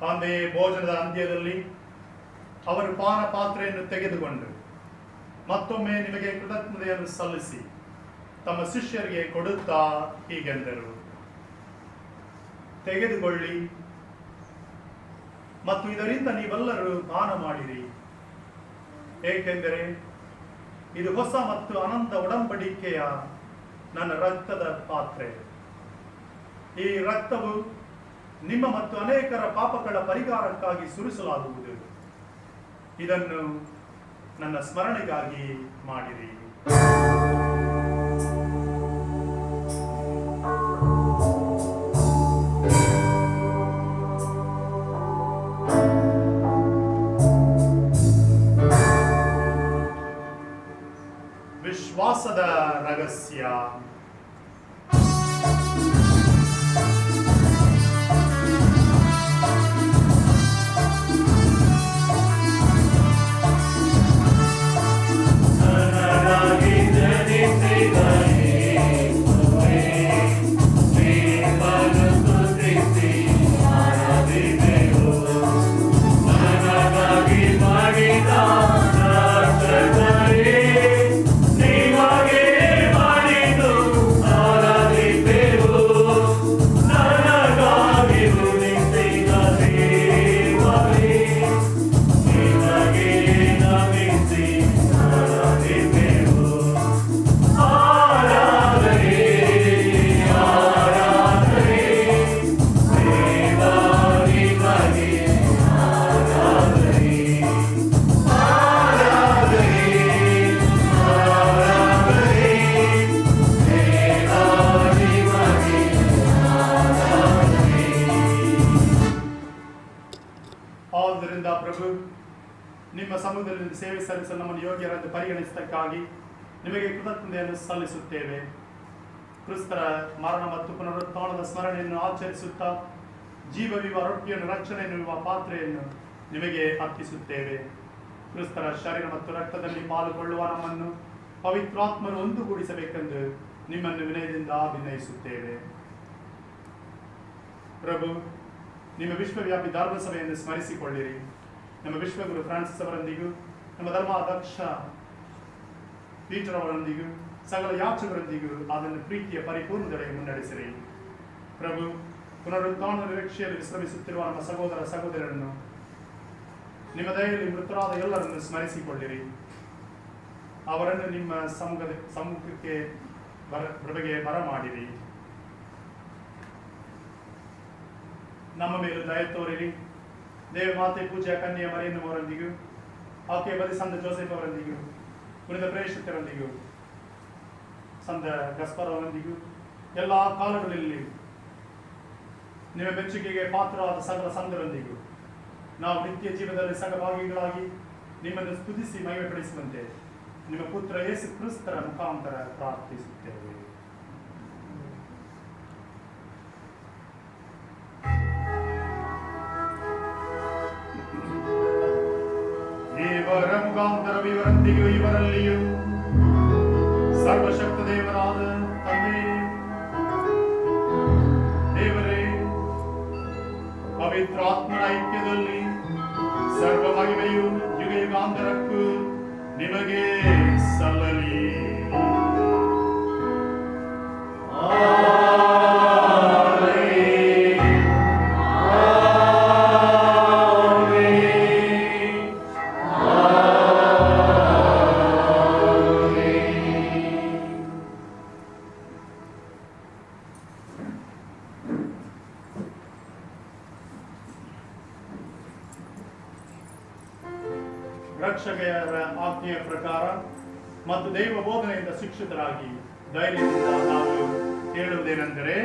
ಅಂತೆಯೇ ಭೋಜನದ ಅಂತ್ಯದಲ್ಲಿ ಅವರು ಪಾನ ಪಾತ್ರೆಯನ್ನು ತೆಗೆದುಕೊಂಡು ಮತ್ತೊಮ್ಮೆ ನಿಮಗೆ ಕೃತಜ್ಞತೆಯನ್ನು ಸಲ್ಲಿಸಿ ತಮ್ಮ ಶಿಷ್ಯರಿಗೆ ಕೊಡುತ್ತಾ ಹೀಗೆಂದರು, ತೆಗೆದುಕೊಳ್ಳಿ ಮತ್ತು ಇದರಿಂದ ನೀವೆಲ್ಲರೂ ಪಾನ ಮಾಡಿರಿ, ಏಕೆಂದರೆ ಇದು ಹೊಸ ಮತ್ತು ಅನಂತ ಒಡಂಬಡಿಕೆಯ ನನ್ನ ರಕ್ತದ ಪಾತ್ರೆ. ಈ ರಕ್ತವು ನಿಮ್ಮ ಮತ್ತು ಅನೇಕರ ಪಾಪಗಳ ಪರಿಹಾರಕ್ಕಾಗಿ ಸುರಿಸಲಾಗುವುದು. ಇದನ್ನು ನನ್ನ ಸ್ಮರಣೆಗಾಗಿ ಮಾಡಿರಿ. ವಿಶ್ವಾಸದ ರಹಸ್ಯ. ಆದ್ದರಿಂದ ಪ್ರಭು, ನಿಮ್ಮ ಸಮೂಹದಲ್ಲಿ ಸೇವೆ ಸಲ್ಲಿಸಲು ನಮ್ಮನ್ನು ಯೋಗ್ಯರೆಂದು ಪರಿಗಣಿಸಿದ್ದಕ್ಕಾಗಿ ನಿಮಗೆ ಕೃತಜ್ಞತೆಯನ್ನು ಸಲ್ಲಿಸುತ್ತೇವೆ. ಕ್ರಿಸ್ತರ ಮರಣ ಮತ್ತು ಪುನರುತ್ಥಾನದ ಸ್ಮರಣೆಯನ್ನು ಆಚರಿಸುತ್ತಾ ಜೀವವಿವ ರೊಟ್ಟಿಯನ್ನು, ರಕ್ಷಣೆಯನ್ನುವ ಪಾತ್ರೆಯನ್ನು ನಿಮಗೆ ಅರ್ಪಿಸುತ್ತೇವೆ. ಕ್ರಿಸ್ತರ ಶರೀರ ಮತ್ತು ರಕ್ತದಲ್ಲಿ ಪಾಲ್ಗೊಳ್ಳುವ ನಮ್ಮನ್ನು ಪವಿತ್ರಾತ್ಮರು ಒಂದುಗೂಡಿಸಬೇಕೆಂದು ನಿಮ್ಮನ್ನು ವಿನಯದಿಂದ ಅಭಿನಯಿಸುತ್ತೇವೆ. ಪ್ರಭು, ನಿಮ್ಮ ವಿಶ್ವವ್ಯಾಪಿ ಧರ್ಮಸಭೆಯನ್ನು ಸ್ಮರಿಸಿಕೊಳ್ಳಿರಿ. ನಮ್ಮ ವಿಶ್ವಗುರು ಫ್ರಾನ್ಸಿಸ್ ಅವರೊಂದಿಗೂ, ನಮ್ಮ ಧರ್ಮಾಧ್ಯಕ್ಷ ಪೀಟರ್ ಅವರೊಂದಿಗೂ, ಸಕಲ ಯಾಚಕರೊಂದಿಗೂ ಅದನ್ನು ಪ್ರೀತಿಯ ಪರಿಪೂರ್ಣತೆಗೆ ಮುನ್ನಡೆಸಿರಿ. ಪ್ರಭು, ಪುನರುತ್ಥಾನ ನಿರೀಕ್ಷೆಯಲ್ಲಿ ವಿಶ್ರಮಿಸುತ್ತಿರುವ ನಮ್ಮ ಸಹೋದರ ಸಹೋದರರನ್ನು ನಿಮ್ಮ ದಯೆಯಲ್ಲಿ ಮೃತರಾದ ಎಲ್ಲರನ್ನು ಸ್ಮರಿಸಿಕೊಳ್ಳಿರಿ. ಅವರನ್ನು ನಿಮ್ಮ ಸಮ್ಮುಖಕ್ಕೆ ಬರಮಾಡಿರಿ. ನಮ್ಮ ಮೇಲೂ ದಯ ತೋರಿರಿ. ದೇವಮಾತೆ ಪೂಜ್ಯ ಕನ್ಯೆ ಮರಿಯಮ್ಮವರೊಂದಿಗೂ, ಆಕೆಯ ಬದಿ ಸಂತ ಜೋಸೆಫ್ ಅವರೊಂದಿಗೂ, ಉಳಿದ ಪ್ರೇಷಿತರೊಂದಿಗೂ, ಸಂತ ಗಸ್ಪರ್ ಅವರೊಂದಿಗೂ ಎಲ್ಲ ಕಾಲಗಳಲ್ಲಿ ನಿಮ್ಮ ಮೆಚ್ಚುಗೆಗೆ ಪಾತ್ರವಾದ ಸಕಲ ಸಂತರೊಂದಿಗೂ ನಾವು ನಿತ್ಯ ಜೀವನದಲ್ಲಿ ಸಹಭಾಗಿಗಳಾಗಿ ನಿಮ್ಮನ್ನು ಸ್ತುತಿಸಿ ಮಹಿಮೆಪಡಿಸುವಂತೆ ನಿಮ್ಮ ಪುತ್ರ ಯೇಸು ಕ್ರಿಸ್ತರ ಮುಖಾಂತರ ಪ್ರಾರ್ಥಿಸುತ್ತೇವೆ. ಇವರ ಮುಖಾಂತರ ಇವರೊಂದಿಗೂ ಇವರಲ್ಲಿಯೂ ಸರ್ವಶಕ್ತ ದೇವರಾದ ತಂದೆ ದೇವರೇ, ಪವಿತ್ರಾತ್ಮನ ಐಕ್ಯದಲ್ಲಿ ಸರ್ವ ಮಹಿಮೆಯು ಯುಗ ಯುಗಾಂತರಕ್ಕೂ ನಿಮಗೆ ಸಲ್ಲಲಿ. ರಕ್ಷಕರ ಆಜ್ಞೆಯ ಪ್ರಕಾರ ಮತ್ತು ದೈವ ಬೋಧನೆಯಿಂದ ಶಿಕ್ಷಿತರಾಗಿ ಧೈರ್ಯದಿಂದ ನಾವು ಹೇಳುವುದೇನೆಂದರೆ,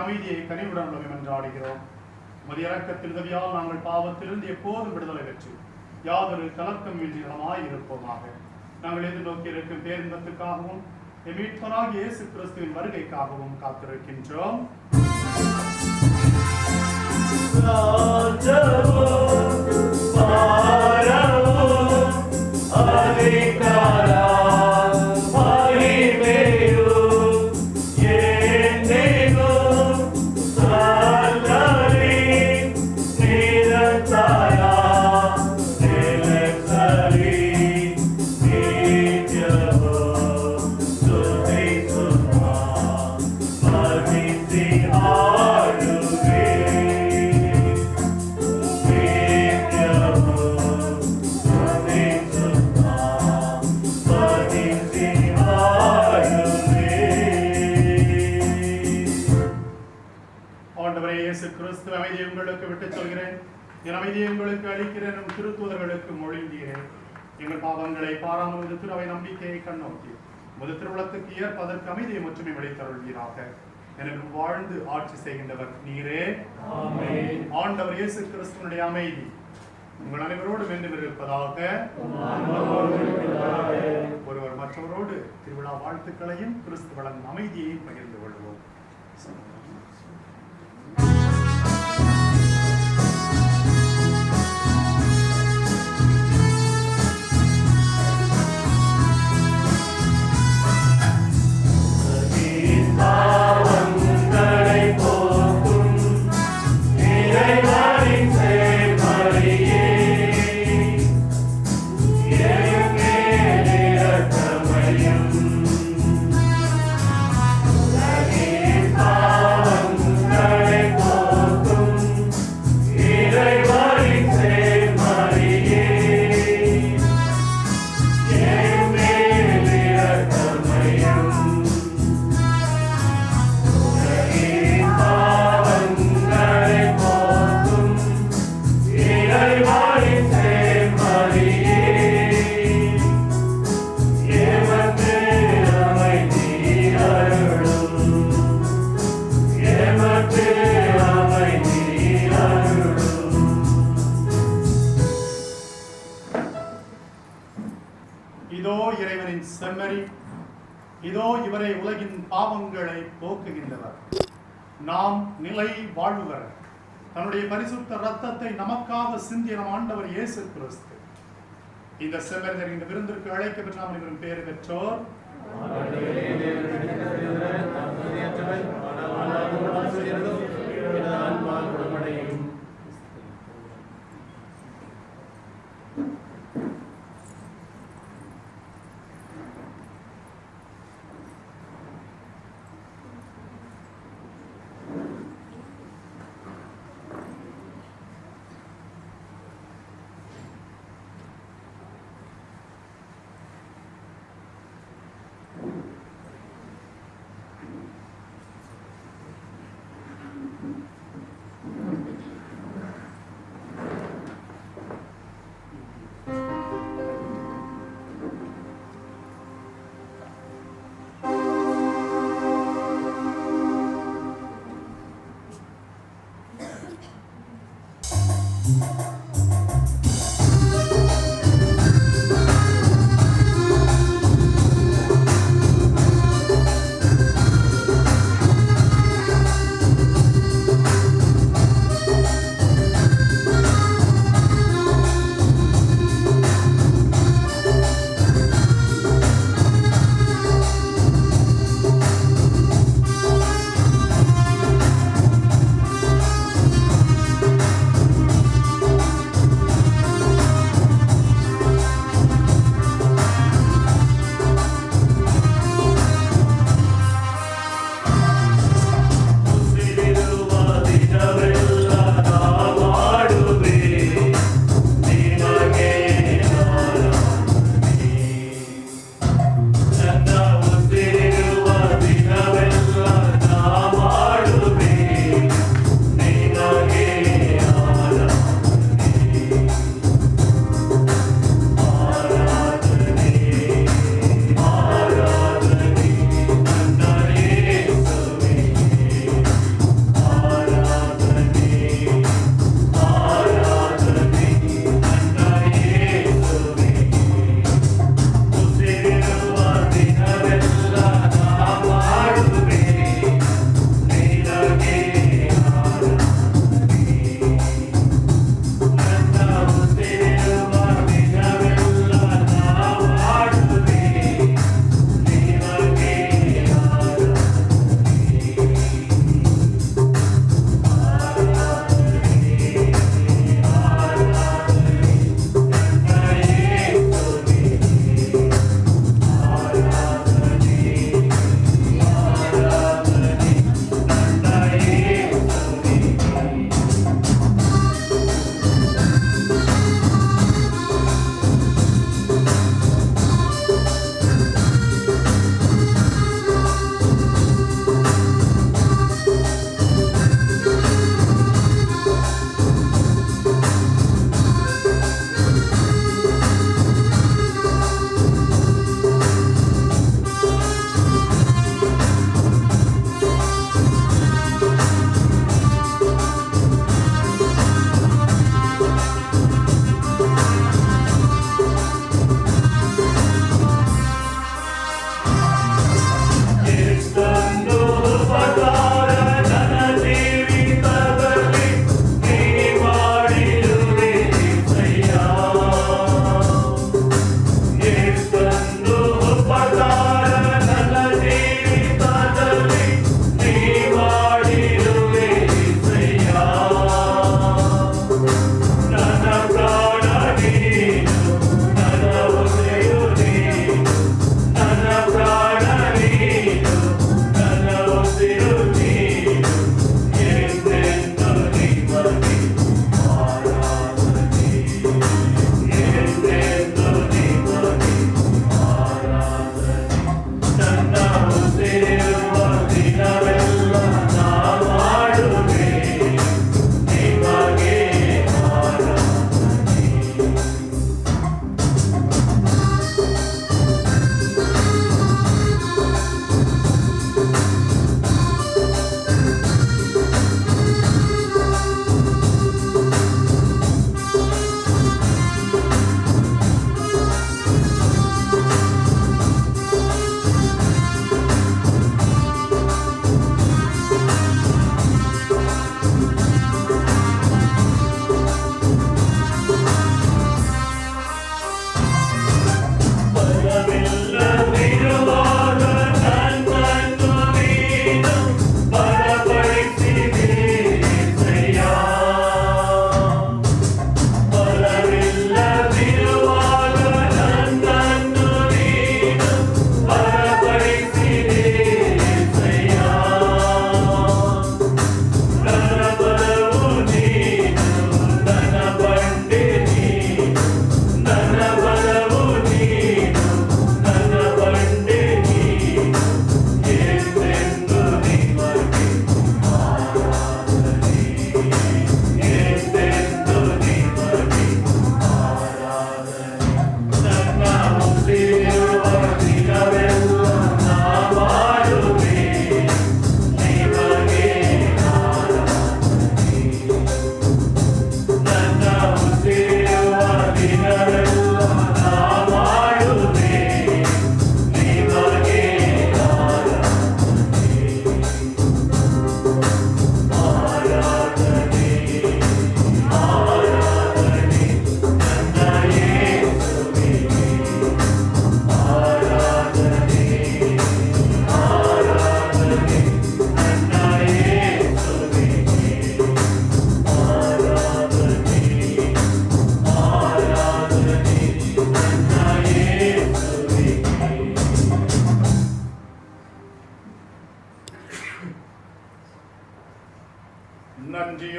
அமைதியை கனிவுடன் உள்ளவை மன்றாடுகிறோம். உமது இரக்கத்தில் உதவியால் நாங்கள் பாவத்திலிருந்து எப்போதும் விடுதலை பெற்று யாதொரு கலக்கம் இன்றி நலமாய் இருப்போமாக. நாங்கள் எதிர்நோக்கி இருக்கும் பேரின்பத்துக்காகவும் மீட்பராகிய இயேசு கிறிஸ்துவின் வருகைக்காகவும் காத்திருக்கின்றோம். அமைதியை உங்களுக்கு விட்டுச் சொல்கிறேன், என் அமைதியை உங்களுக்கு அளிக்கிறேன். நம் திருத்தூதர்களுக்கு மொழிந்தீரேன். எங்கள் பாவங்களை பாராமல் இது திருவை நம்பிக்கையை கண்ணோக்கி முது திருவுளத்துக்கு ஏற்பதற்கு அமைதியை முற்றுமை வழித்தருள்வீராக. எனக்கு வாழ்ந்து ஆட்சி செய்கின்றவர் நீரே. ஆண்டவர் இயேசு கிறிஸ்துவனுடைய அமைதி உங்கள் அனைவரோடு வேண்டும் இருப்பதாக. ஒருவர் மற்றவரோடு திருவிழா வாழ்த்துக்களையும் கிறிஸ்து வழங்கும் அமைதியையும் பகிர்ந்து கொள்வோம். இதோ இவரை உலகின் பாவங்களை போக்குகின்றவர். நாம் நிலை வாழ்வர் தன்னுடைய பரிசுத்த ரத்தத்தை நமக்காக சிந்திய நம் ஆண்டவர் இயேசு கிறிஸ்து இந்த செம்மறிஞர் இந்த விருந்திற்கு அழைக்கப்பட்ட நாம் இவரின் பேர் பெற்றோர்.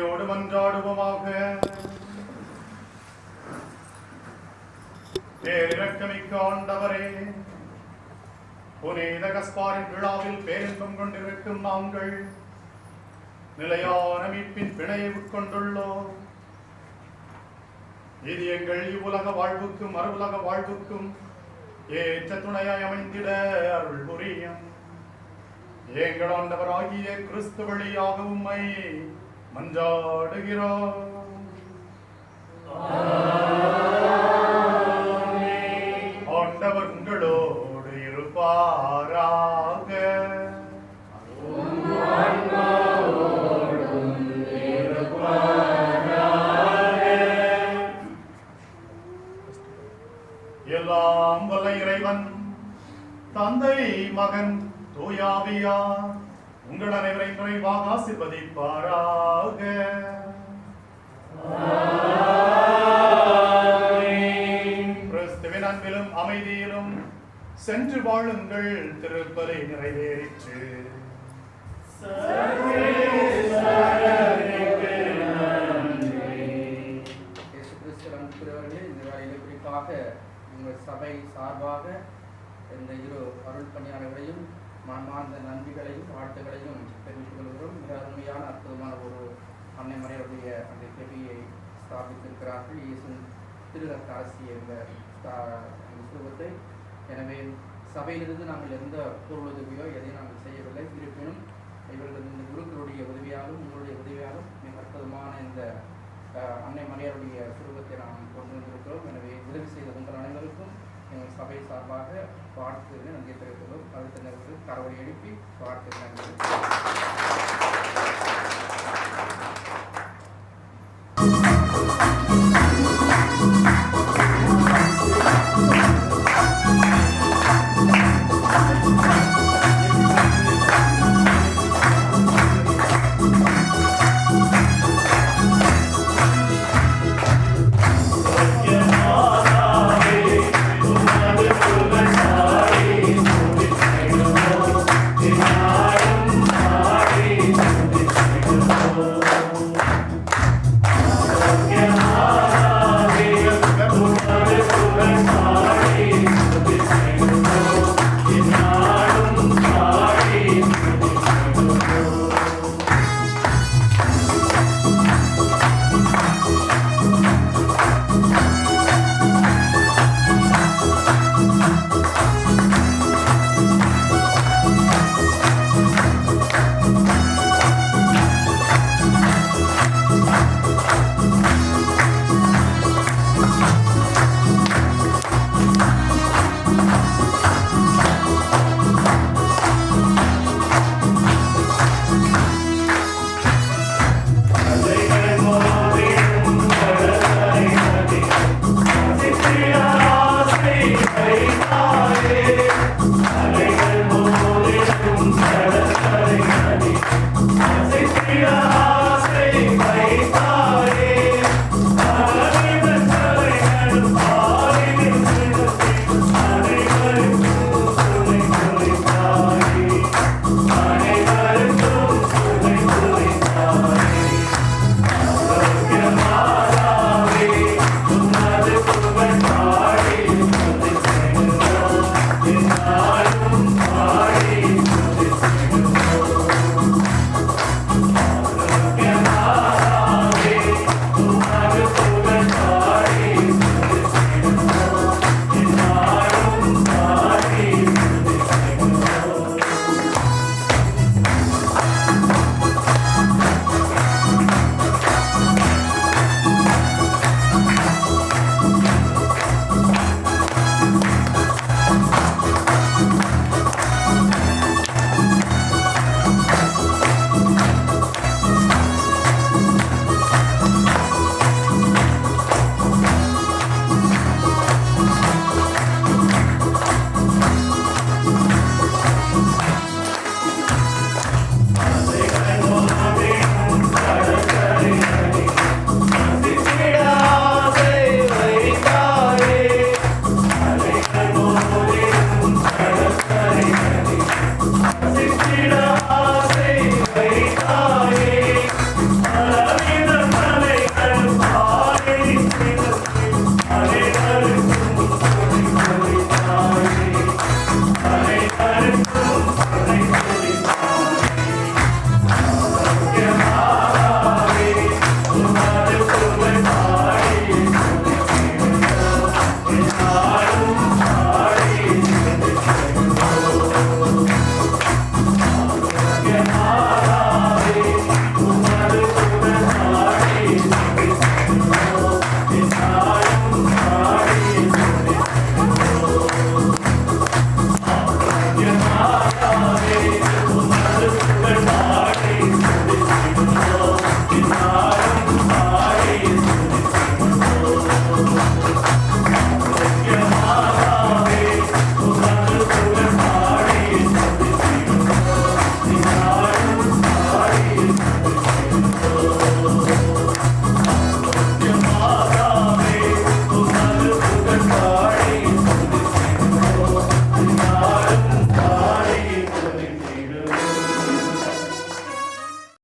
தாழ்மையோடு மன்றாடுவோமாக. பேரிரக்கமிக்க ஆண்டவரே, புனித கஸ்பாரின் விழாவில் பேரின்பம் கொண்டிருக்கும் நாங்கள் நிலையான மீட்பின் பிணையை உட்கொண்டுள்ளோம். இது எங்கள் இவ்வுலக வாழ்வுக்கும் மறுவுலக வாழ்வுக்கும் ஏற்ற துணையாய் அமைந்திட அருள் புரியும். எங்கள் ஆண்டவராகிய கிறிஸ்து வழியாக உம்மை மன்றாடுகிறோம். ஆண்டவர் உங்களோடு இருப்பாராக. எல்லாம் வல்ல இறைவன் தந்தை மகன் தூயாவியார் உங்கள் அனைவரையும் நிறைவாக ஆசீர்வதிப்பாராக. கிறிஸ்துவின் அன்பிலும் அமைதியிலும் சென்று வாழுங்கள். திருப்பலி நிறைவேறிற்று. இயேசு கிறிஸ்துவின் அன்புக்குரியவர்களே, இந்த வேளையிலே குறிப்பாக உங்கள் சபை சார்பாக இந்த இரு அருள் பணியாளர்களையும் மனமார்ந்த நன்றிகளையும் வாழ்த்துக்களையும் தெரிவித்துக் கொள்கிறோம். மிக அருமையான அற்புதமான ஒரு அன்னை மறையுடைய அந்த செவியை ஸ்தாபித்திருக்கிறார்கள். இயேசு திருரத்த அரசிய இந்த சுரூபத்தை. எனவே சபையிலிருந்து நாங்கள் எந்த பொருள் உதவியோ எதையும் நாங்கள் செய்யவில்லை. இருப்பினும் இவர்கள் இந்த குருக்களுடைய உதவியாலும் உங்களுடைய உதவியாலும் மிக அற்புதமான இந்த அன்னை மரியாருடைய சுரூபத்தை நாம் கொண்டு வந்திருக்கிறோம். எனவே உதவி செய்த உங்கள் அனைவருக்கும் எங்கள் சபை சார்பாக வாழ்த்துக்களை நன்றி தெரிவித்துள்ளோம். அடுத்த நேரத்தில் கரவழி எழுப்பி வாழ்த்துக்களை நன்றி.